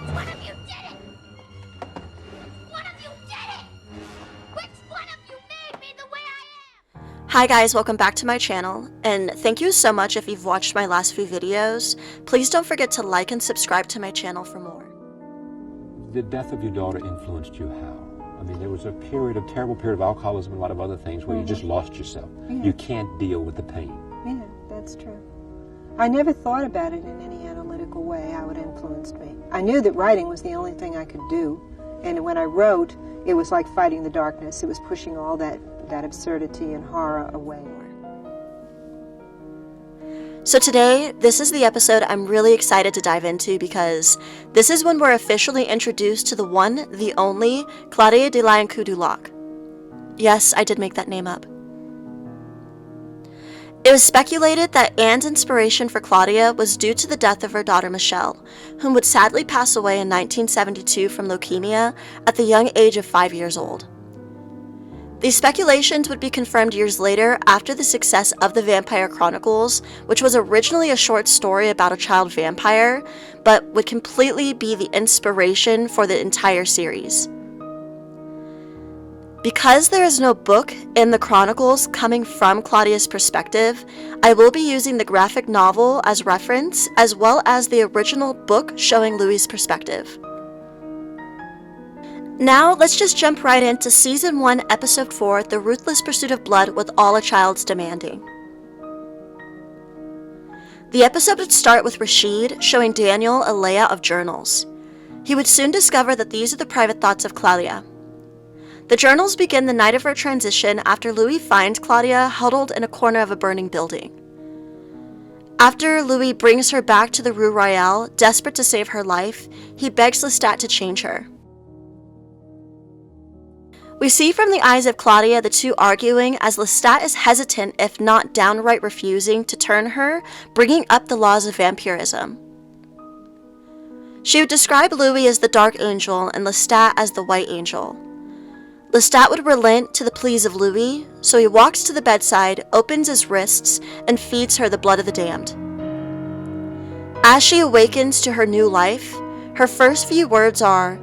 Which one of you did it? One of you did it! Which one of you made me the way I am? Hi guys, welcome back to my channel, and thank you so much if you've watched my last few videos. Please don't forget to like and subscribe to my channel for more. The death of your daughter influenced you how? I mean, there was a terrible period of alcoholism and a lot of other things where you just lost yourself. Yeah. You can't deal with the pain. Yeah, that's true. I never thought about it in any analytical way, how it influenced me. I knew that writing was the only thing I could do, and when I wrote, it was like fighting the darkness. It was pushing all that absurdity and horror away. So today, this is the episode I'm really excited to dive into because this is when we're officially introduced to the one, the only, Claudia de Liancourt-du-Lac. Yes, I did make that name up. It was speculated that Anne's inspiration for Claudia was due to the death of her daughter Michelle, whom would sadly pass away in 1972 from leukemia at the young age of 5 years old. These speculations would be confirmed years later after the success of The Vampire Chronicles, which was originally a short story about a child vampire, but would completely be the inspiration for the entire series. Because there is no book in the Chronicles coming from Claudia's perspective, I will be using the graphic novel as reference, as well as the original book showing Louis' perspective. Now, let's just jump right into Season 1, Episode 4, The Ruthless Pursuit of Blood with All a Child's Demanding. The episode would start with Rashid showing Daniel a layout of journals. He would soon discover that these are the private thoughts of Claudia. The journals begin the night of her transition after Louis finds Claudia huddled in a corner of a burning building. After Louis brings her back to the Rue Royale, desperate to save her life, he begs Lestat to change her. We see from the eyes of Claudia the two arguing as Lestat is hesitant, if not downright refusing, to turn her, bringing up the laws of vampirism. She would describe Louis as the Dark Angel and Lestat as the White Angel. Lestat would relent to the pleas of Louis, so he walks to the bedside, opens his wrists, and feeds her the blood of the damned. As she awakens to her new life, her first few words are,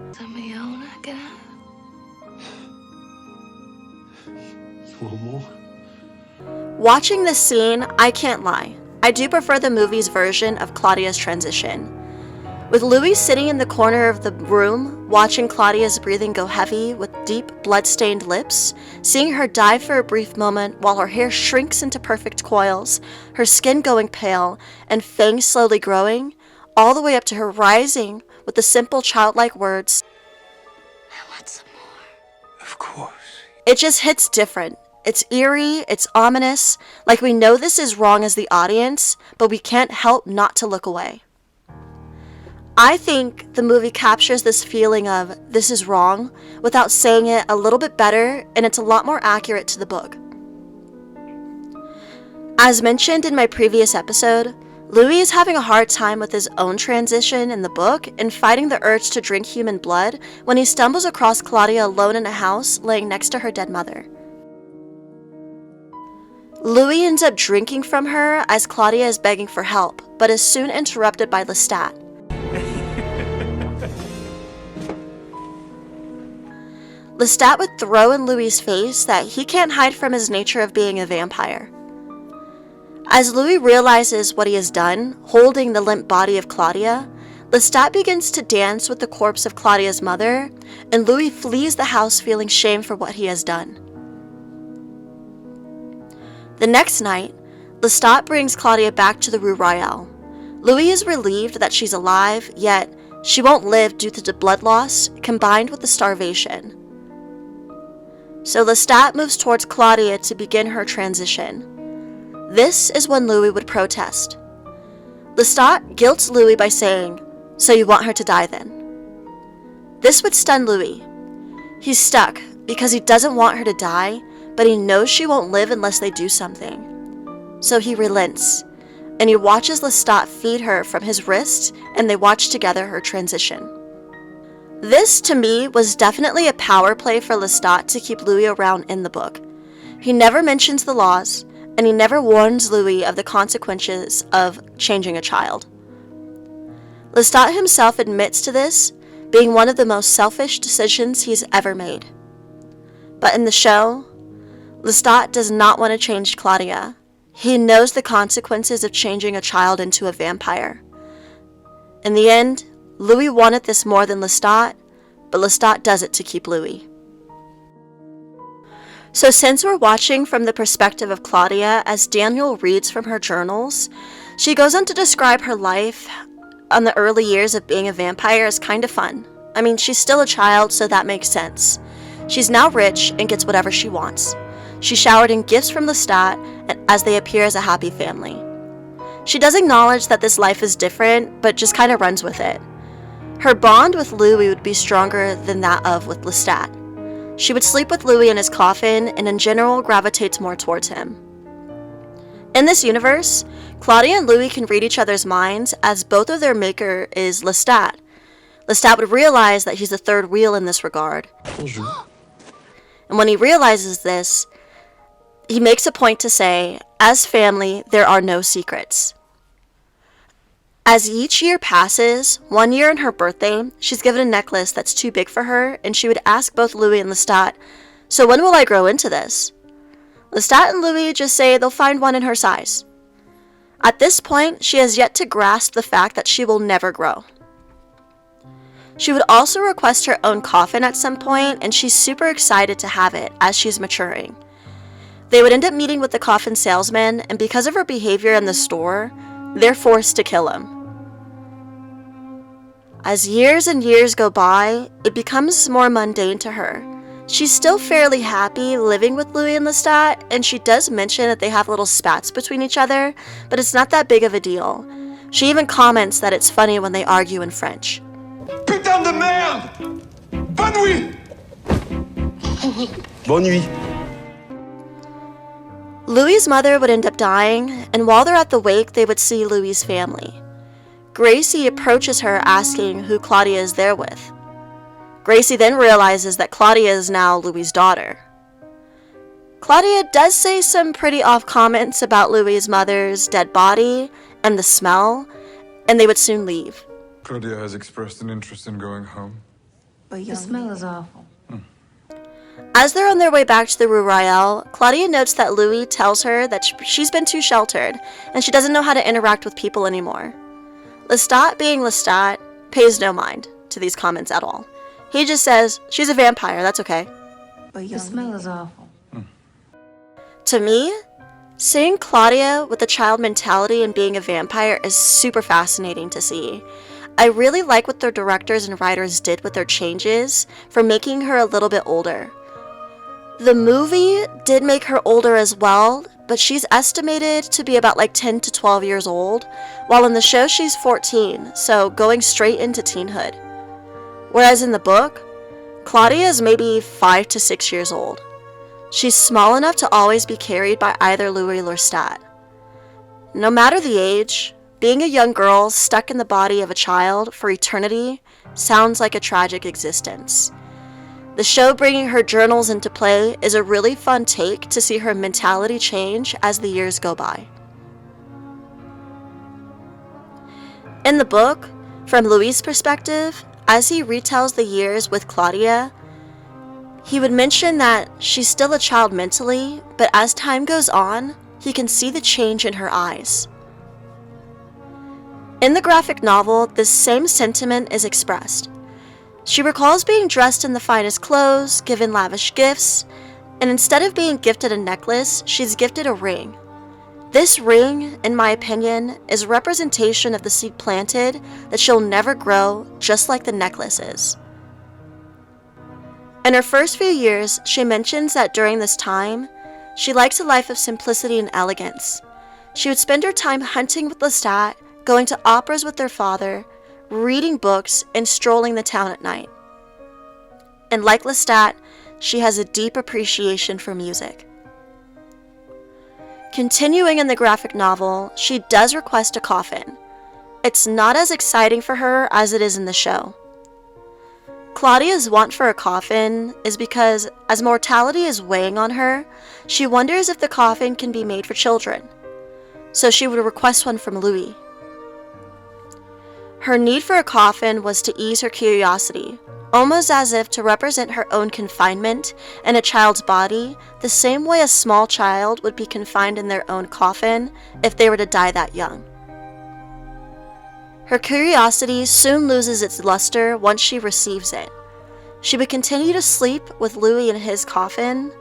Watching this scene, I can't lie. I do prefer the movie's version of Claudia's transition. With Louis sitting in the corner of the room, watching Claudia's breathing go heavy with deep, blood-stained lips, seeing her dive for a brief moment while her hair shrinks into perfect coils, her skin going pale, and fangs slowly growing, all the way up to her rising with the simple childlike words, I want some more. Of course. It just hits different. It's eerie, it's ominous, like we know this is wrong as the audience, but we can't help not to look away. I think the movie captures this feeling of this is wrong without saying it a little bit better, and it's a lot more accurate to the book. As mentioned in my previous episode, Louis is having a hard time with his own transition in the book and fighting the urge to drink human blood when he stumbles across Claudia alone in a house laying next to her dead mother. Louis ends up drinking from her as Claudia is begging for help, but is soon interrupted by Lestat. Lestat would throw in Louis' face that he can't hide from his nature of being a vampire. As Louis realizes what he has done, holding the limp body of Claudia, Lestat begins to dance with the corpse of Claudia's mother, and Louis flees the house feeling shame for what he has done. The next night, Lestat brings Claudia back to the Rue Royale. Louis is relieved that she's alive, yet she won't live due to the blood loss combined with the starvation. So Lestat moves towards Claudia to begin her transition. This is when Louis would protest. Lestat guilts Louis by saying, "So you want her to die then?" This would stun Louis. He's stuck because he doesn't want her to die, but he knows she won't live unless they do something. So he relents, and he watches Lestat feed her from his wrist, and they watch together her transition. This, to me, was definitely a power play for Lestat to keep Louis around in the book. He never mentions the laws, and he never warns Louis of the consequences of changing a child. Lestat himself admits to this being one of the most selfish decisions he's ever made. But in the show, Lestat does not want to change Claudia. He knows the consequences of changing a child into a vampire. In the end, Louis wanted this more than Lestat, but Lestat does it to keep Louis. So since we're watching from the perspective of Claudia as Daniel reads from her journals, she goes on to describe her life on the early years of being a vampire as kind of fun. I mean, she's still a child, so that makes sense. She's now rich and gets whatever she wants. She showered in gifts from Lestat as they appear as a happy family. She does acknowledge that this life is different, but just kind of runs with it. Her bond with Louis would be stronger than that of with Lestat. She would sleep with Louis in his coffin and in general gravitates more towards him. In this universe, Claudia and Louis can read each other's minds as both of their maker is Lestat. Lestat would realize that he's the third wheel in this regard. And when he realizes this, he makes a point to say, as family, there are no secrets. As each year passes, one year on her birthday, she's given a necklace that's too big for her, and she would ask both Louis and Lestat, "So when will I grow into this?" Lestat and Louis just say they'll find one in her size. At this point, she has yet to grasp the fact that she will never grow. She would also request her own coffin at some point, and she's super excited to have it as she's maturing. They would end up meeting with the coffin salesman, and because of her behavior in the store, they're forced to kill him. As years and years go by, it becomes more mundane to her. She's still fairly happy living with Louis and Lestat, and she does mention that they have little spats between each other, but it's not that big of a deal. She even comments that it's funny when they argue in French. Putain de merde! Bonne nuit! Bonne nuit. Louis' mother would end up dying, and while they're at the wake, they would see Louis' family. Gracie approaches her asking who Claudia is there with. Gracie then realizes that Claudia is now Louis' daughter. Claudia does say some pretty off comments about Louis' mother's dead body and the smell, and they would soon leave. Claudia has expressed an interest in going home. But the smell is awful. As they're on their way back to the Rue Royale, Claudia notes that Louis tells her that she's been too sheltered, and she doesn't know how to interact with people anymore. Lestat, being Lestat, pays no mind to these comments at all. He just says, she's a vampire, that's okay. But the smell is awful. To me, seeing Claudia with the child mentality and being a vampire is super fascinating to see. I really like what the directors and writers did with their changes for making her a little bit older. The movie did make her older as well, but she's estimated to be about 10 to 12 years old, while in the show she's 14, so going straight into teenhood. Whereas in the book, Claudia is maybe 5 to 6 years old. She's small enough to always be carried by either Louis or Lestat. No matter the age, being a young girl stuck in the body of a child for eternity sounds like a tragic existence. The show bringing her journals into play is a really fun take to see her mentality change as the years go by. In the book, from Louis' perspective, as he retells the years with Claudia, he would mention that she's still a child mentally, but as time goes on, he can see the change in her eyes. In the graphic novel, this same sentiment is expressed. She recalls being dressed in the finest clothes, given lavish gifts, and instead of being gifted a necklace, she's gifted a ring. This ring, in my opinion, is a representation of the seed planted that she'll never grow, just like the necklace is. In her first few years, she mentions that during this time, she likes a life of simplicity and elegance. She would spend her time hunting with Lestat, going to operas with their father, reading books, and strolling the town at night. And like Lestat, she has a deep appreciation for music. Continuing in the graphic novel, she does request a coffin. It's not as exciting for her as it is in the show. Claudia's want for a coffin is because, as mortality is weighing on her, she wonders if the coffin can be made for children. So she would request one from Louis. Her need for a coffin was to ease her curiosity, almost as if to represent her own confinement in a child's body, the same way a small child would be confined in their own coffin if they were to die that young. Her curiosity soon loses its luster once she receives it. She would continue to sleep with Louis in his coffin,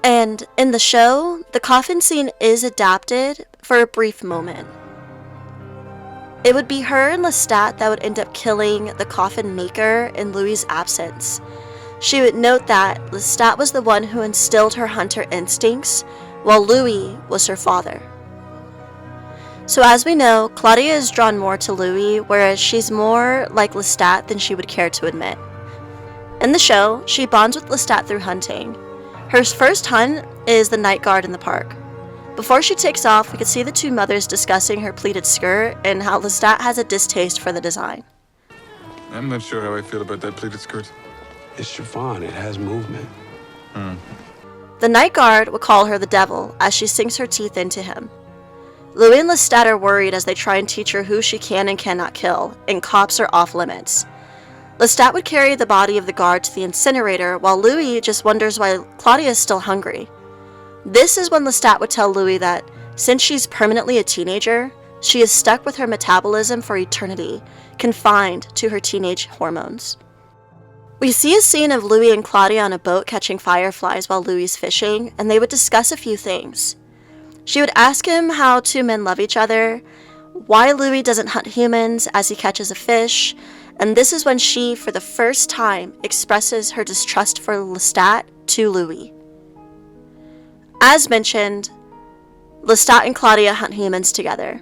and in the show, the coffin scene is adapted for a brief moment. It would be her and Lestat that would end up killing the coffin maker in Louis' absence. She would note that Lestat was the one who instilled her hunter instincts, while Louis was her father. So as we know, Claudia is drawn more to Louis, whereas she's more like Lestat than she would care to admit. In the show, she bonds with Lestat through hunting. Her first hunt is the night guard in the park. Before she takes off, we can see the two mothers discussing her pleated skirt and how Lestat has a distaste for the design. I'm not sure how I feel about that pleated skirt. It's chiffon. It has movement. The night guard would call her the devil as she sinks her teeth into him. Louis and Lestat are worried as they try and teach her who she can and cannot kill, and cops are off limits. Lestat would carry the body of the guard to the incinerator, while Louis just wonders why Claudia is still hungry. This is when Lestat would tell Louis that, since she's permanently a teenager, she is stuck with her metabolism for eternity, confined to her teenage hormones. We see a scene of Louis and Claudia on a boat catching fireflies while Louis is fishing, and they would discuss a few things. She would ask him how two men love each other, why Louis doesn't hunt humans as he catches a fish, and this is when she, for the first time, expresses her distrust for Lestat to Louis. As mentioned, Lestat and Claudia hunt humans together.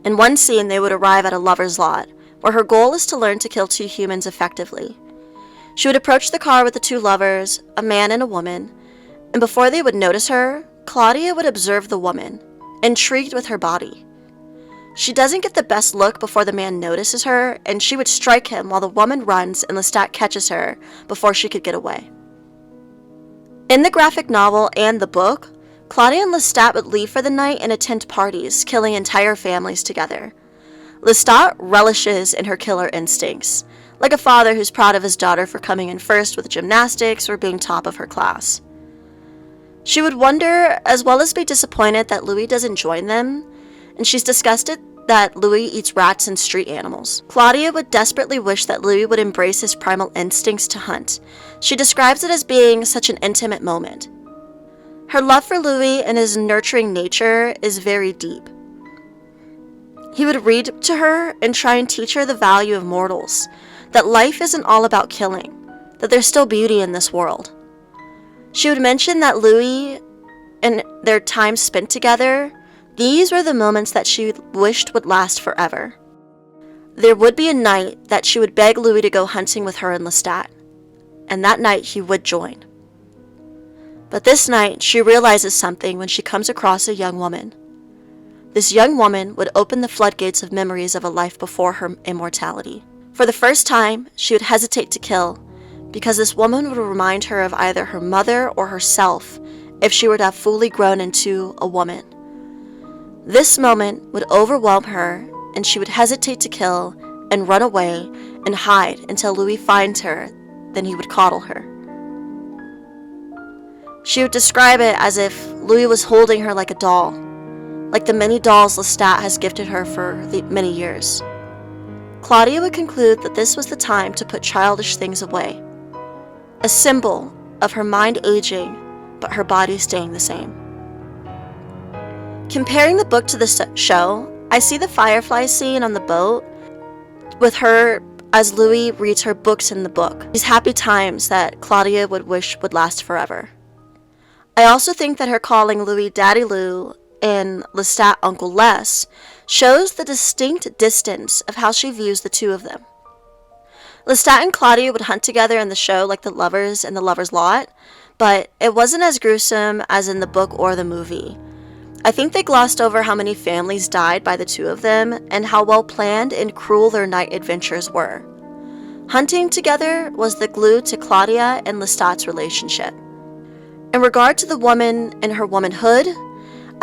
In one scene, they would arrive at a lover's lot, where her goal is to learn to kill two humans effectively. She would approach the car with the two lovers, a man and a woman, and before they would notice her, Claudia would observe the woman, intrigued with her body. She doesn't get the best look before the man notices her, and she would strike him while the woman runs and Lestat catches her before she could get away. In the graphic novel and the book, Claudia and Lestat would leave for the night and attend parties, killing entire families together. Lestat relishes in her killer instincts, like a father who's proud of his daughter for coming in first with gymnastics or being top of her class. She would wonder, as well as be disappointed that Louis doesn't join them, and she's disgusted that Louis eats rats and street animals. Claudia would desperately wish that Louis would embrace his primal instincts to hunt. She describes it as being such an intimate moment. Her love for Louis and his nurturing nature is very deep. He would read to her and try and teach her the value of mortals, that life isn't all about killing, that there's still beauty in this world. She would mention that Louis and their time spent together, these were the moments that she wished would last forever. There would be a night that she would beg Louis to go hunting with her and Lestat, and that night he would join. But this night, she realizes something when she comes across a young woman. This young woman would open the floodgates of memories of a life before her immortality. For the first time, she would hesitate to kill, because this woman would remind her of either her mother or herself if she were to have fully grown into a woman. This moment would overwhelm her, and she would hesitate to kill and run away and hide until Louis finds her, then he would coddle her. She would describe it as if Louis was holding her like a doll, like the many dolls Lestat has gifted her for the many years. Claudia would conclude that this was the time to put childish things away, a symbol of her mind aging, but her body staying the same. Comparing the book to the show, I see the firefly scene on the boat with her as Louis reads her books in the book, these happy times that Claudia would wish would last forever. I also think that her calling Louis Daddy Lou and Lestat Uncle Les shows the distinct distance of how she views the two of them. Lestat and Claudia would hunt together in the show like the lovers in the Lover's Lot, but it wasn't as gruesome as in the book or the movie. I think they glossed over how many families died by the two of them and how well planned and cruel their night adventures were. Hunting together was the glue to Claudia and Lestat's relationship. In regard to the woman and her womanhood,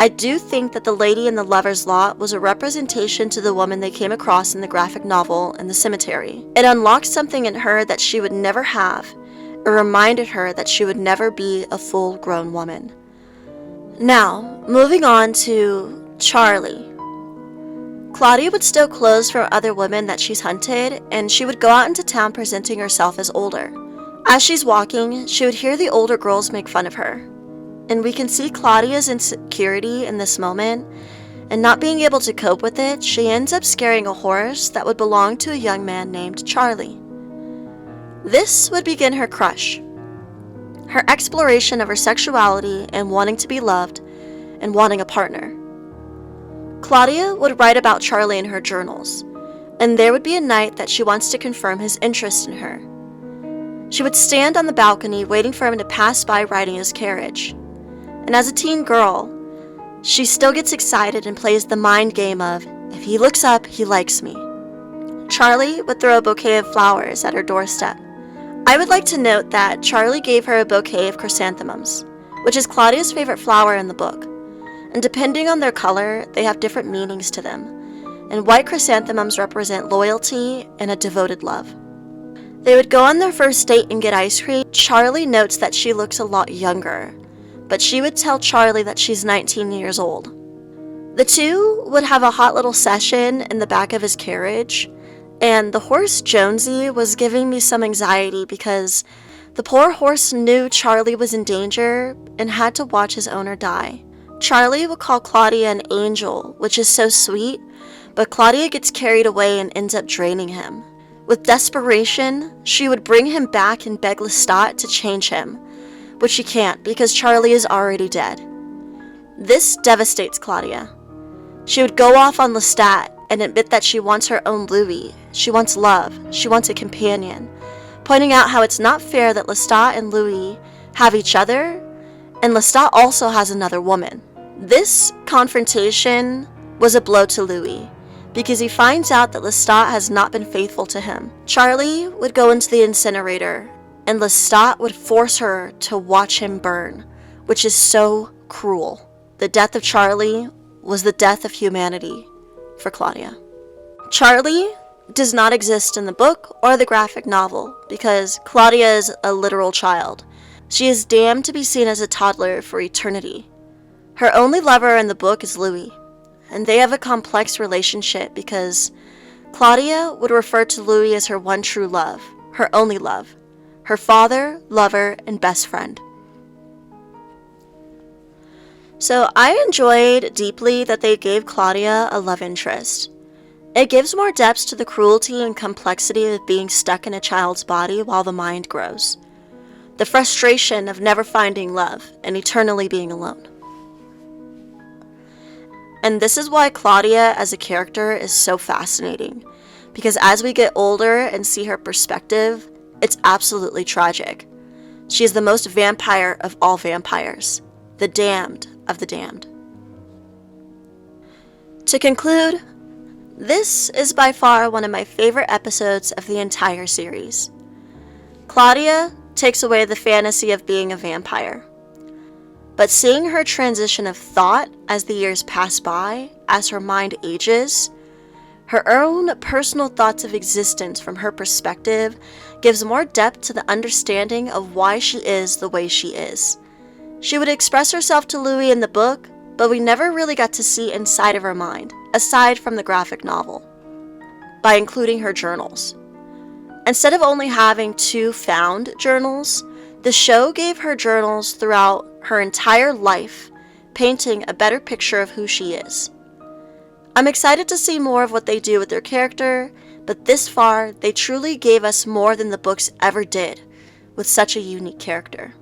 I do think that the lady in the lover's lot was a representation to the woman they came across in the graphic novel in the cemetery. It unlocked something in her that she would never have. It reminded her that she would never be a full-grown woman. Now, moving on to Charlie. Claudia would steal clothes from other women that she's hunted, and she would go out into town presenting herself as older. As she's walking, she would hear the older girls make fun of her. And we can see Claudia's insecurity in this moment, and not being able to cope with it, she ends up scaring a horse that would belong to a young man named Charlie. This would begin her crush, her exploration of her sexuality and wanting to be loved and wanting a partner. Claudia would write about Charlie in her journals, and there would be a night that she wants to confirm his interest in her. She would stand on the balcony waiting for him to pass by riding his carriage. And as a teen girl, she still gets excited and plays the mind game of, if he looks up, he likes me. Charlie would throw a bouquet of flowers at her doorstep. I would like to note that Charlie gave her a bouquet of chrysanthemums, which is Claudia's favorite flower in the book. And depending on their color, they have different meanings to them. And white chrysanthemums represent loyalty and a devoted love. They would go on their first date and get ice cream. Charlie notes that she looks a lot younger, but she would tell Charlie that she's 19 years old. The two would have a hot little session in the back of his carriage, and the horse Jonesy was giving me some anxiety because the poor horse knew Charlie was in danger and had to watch his owner die. Charlie would call Claudia an angel, which is so sweet, but Claudia gets carried away and ends up draining him. With desperation, she would bring him back and beg Lestat to change him, but she can't because Charlie is already dead. This devastates Claudia. She would go off on Lestat and admit that she wants her own Louis. She wants love. She wants a companion, pointing out how it's not fair that Lestat and Louis have each other, and Lestat also has another woman. This confrontation was a blow to Louis, because he finds out that Lestat has not been faithful to him. Charlie would go into the incinerator, and Lestat would force her to watch him burn, which is so cruel. The death of Charlie was the death of humanity for Claudia. Charlie does not exist in the book or the graphic novel because Claudia is a literal child. She is damned to be seen as a toddler for eternity. Her only lover in the book is Louis, and they have a complex relationship because Claudia would refer to Louis as her one true love, her only love, her father, lover, and best friend. So I enjoyed deeply that they gave Claudia a love interest. It gives more depth to the cruelty and complexity of being stuck in a child's body while the mind grows. The frustration of never finding love and eternally being alone. And this is why Claudia as a character is so fascinating, because as we get older and see her perspective, it's absolutely tragic. She is the most vampire of all vampires, the damned of the damned. To conclude, this is by far one of my favorite episodes of the entire series. Claudia takes away the fantasy of being a vampire, but seeing her transition of thought as the years pass by, as her mind ages, her own personal thoughts of existence from her perspective gives more depth to the understanding of why she is the way she is. She would express herself to Louis in the book, but we never really got to see inside of her mind, aside from the graphic novel, by including her journals. Instead of only having 2 found journals, the show gave her journals throughout her entire life, painting a better picture of who she is. I'm excited to see more of what they do with their character, but this far, they truly gave us more than the books ever did, with such a unique character.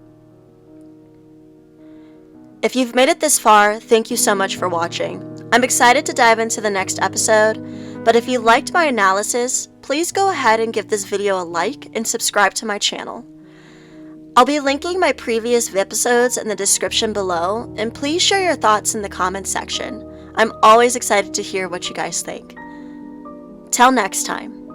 If you've made it this far, thank you so much for watching. I'm excited to dive into the next episode, but if you liked my analysis, please go ahead and give this video a like and subscribe to my channel. I'll be linking my previous episodes in the description below, and please share your thoughts in the comments section. I'm always excited to hear what you guys think. Till next time.